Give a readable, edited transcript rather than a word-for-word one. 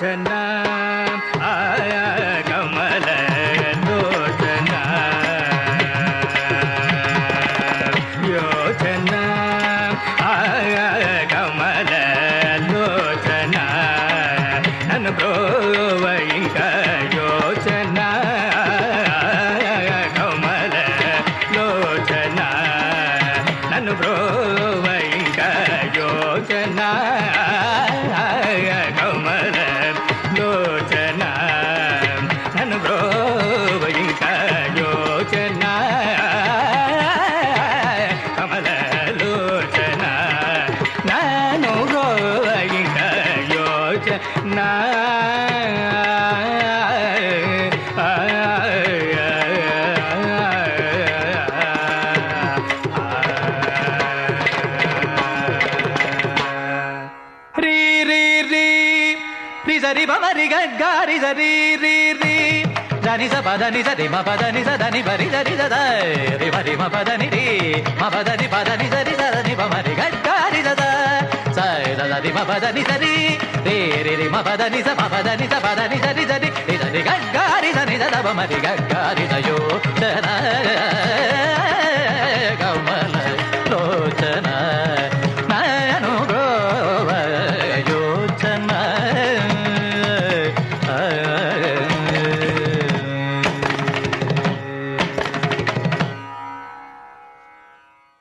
ಯೋಚನಾ ಕಮಲ ಲೋಚನಾ ಯೋಚನಾ ಕಮಲ ಲೋಚನಾ ನನ್ನ ಬ್ರೋವ ಇಂಕ ಯೋಚನಾ ಕಮಲ ಲೋಚನಾ ನನ್ನ ಬ್ರೋವ ಇಂಕ ಯೋಚನಾ ಕಮಲ ಲೋಚನಾ ನನ್ನ ಬ್ರೋವ ಇಂಕ ಯೋಚನಾ ಕಮಲ ಲೋಚನಾ ನಾನು ಬ್ರೋವ ಇಂಕ ಯೋಚನಾ సరి బమరి గరి సరి రి రి దని స పదని సరి మ పదని సదని బరి సరి సద రి మరి మ పదని రి మ పదని పదని సరి సదని బమరి గరి సద సై సదని మ పదని సరి రి రి రి మ పదని స మ పదని స పదని సరి సరి రి సరి గరి సని సద బమరి గరి సయో